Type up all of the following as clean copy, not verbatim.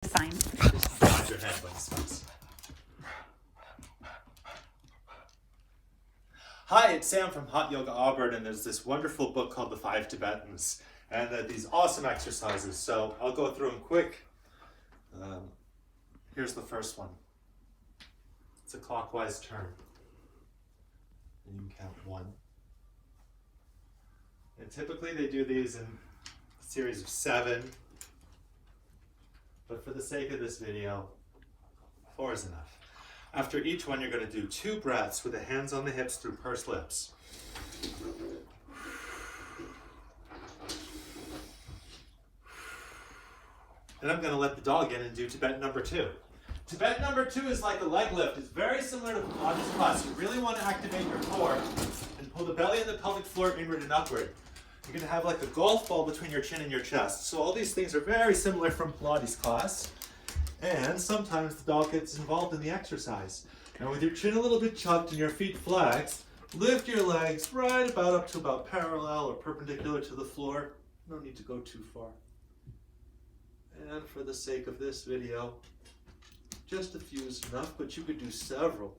Sign. Just nod your head when it starts. Hi, it's Sam from Hot Yoga Auburn, and there's this wonderful book called The 5 Tibetans, and these awesome exercises. So I'll go through them quick. Here's the first one. It's a clockwise turn. And you can count 1. And typically they do these in a series of 7. But for the sake of this video, 4 is enough. After each one, you're going to do 2 breaths with the hands on the hips through pursed lips. And I'm going to let the dog in and do Tibetan number 2. Tibetan number 2 is like a leg lift. It's very similar to Pilates class. You really want to activate your core and pull the belly and the pelvic floor inward and upward. You're going to have like a golf ball between your chin and your chest. So all these things are very similar from Pilates class. And sometimes the dog gets involved in the exercise. Now with your chin a little bit chucked and your feet flexed, lift your legs right about up to about parallel or perpendicular to the floor. No need to go too far. And for the sake of this video, just a few is enough, but you could do several.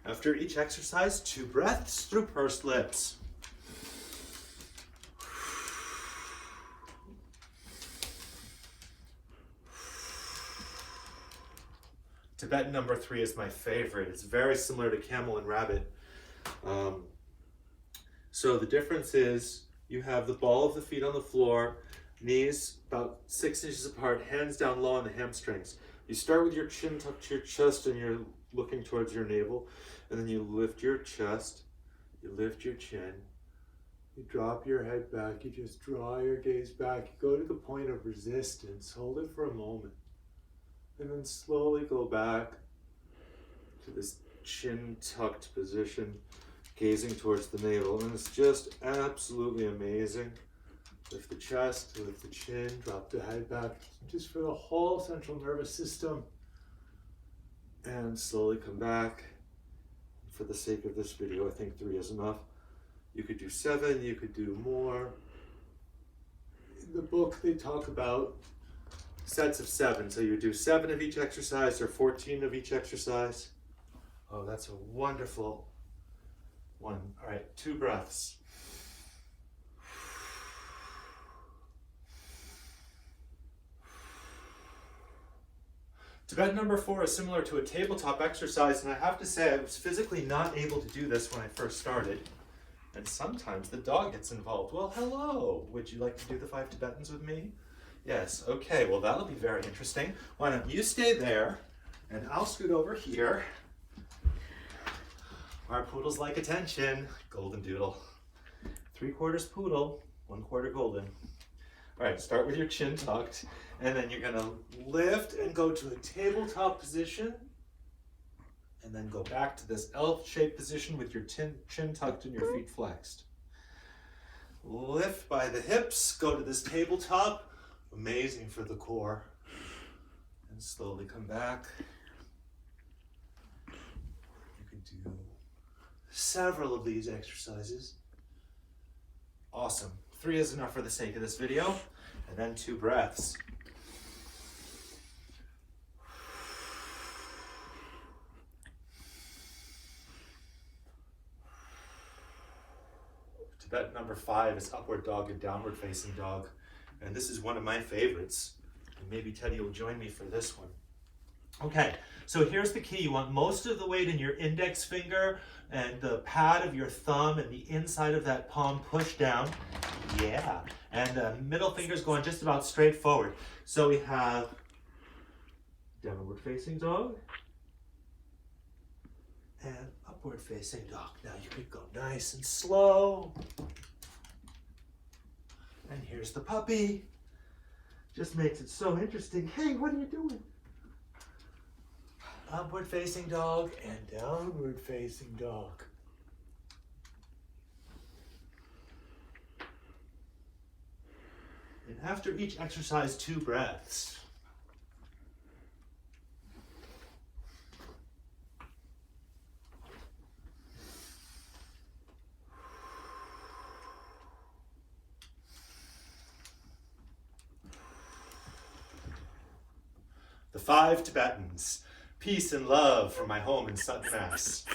After each exercise, 2 breaths through pursed lips. Tibetan number 3 is my favorite. It's very similar to camel and rabbit. So the difference is you have the ball of the feet on the floor, knees about 6 inches apart, hands down low on the hamstrings. You start with your chin tucked to your chest and you're looking towards your navel, and then you lift your chest, you lift your chin, you drop your head back, you just draw your gaze back, you go to the point of resistance, hold it for a moment, and then slowly go back to this chin tucked position, gazing towards the navel, and it's just absolutely amazing. Lift the chest, lift the chin, drop the head back, just for the whole central nervous system. And slowly come back. For the sake of this video, I think 3 is enough. You could do 7, you could do more. In the book, they talk about sets of 7. So you do 7 of each exercise or 14 of each exercise. Oh, that's a wonderful one. All right, 2 breaths. Tibetan number 4 is similar to a tabletop exercise, and I have to say I was physically not able to do this when I first started. And sometimes the dog gets involved. Well, hello. Would you like to do the 5 Tibetans with me? Yes. Okay, well that'll be very interesting. Why don't you stay there, and I'll scoot over here. Our poodles like attention. Goldendoodle. 3/4 poodle, 1/4 golden. All right, start with your chin tucked, and then you're gonna lift and go to a tabletop position, and then go back to this L-shaped position with your chin tucked and your feet flexed. Lift by the hips, go to this tabletop, amazing for the core, and slowly come back. You can do several of these exercises. Awesome. 3 is enough for the sake of this video, and then 2 breaths. Tibetan number 5 is upward dog and downward facing dog, and this is one of my favorites, and maybe Teddy will join me for this one. Okay, so here's the key. You want most of the weight in your index finger and the pad of your thumb and the inside of that palm pushed down. Yeah, and the middle finger's going just about straight forward. So we have downward facing dog and upward facing dog. Now you could go nice and slow. And here's the puppy. Just makes it so interesting. Hey, what are you doing? Upward facing dog and downward facing dog. And after each exercise, 2 breaths. The 5 Tibetans. Peace and love from my home in Sutton, Mass.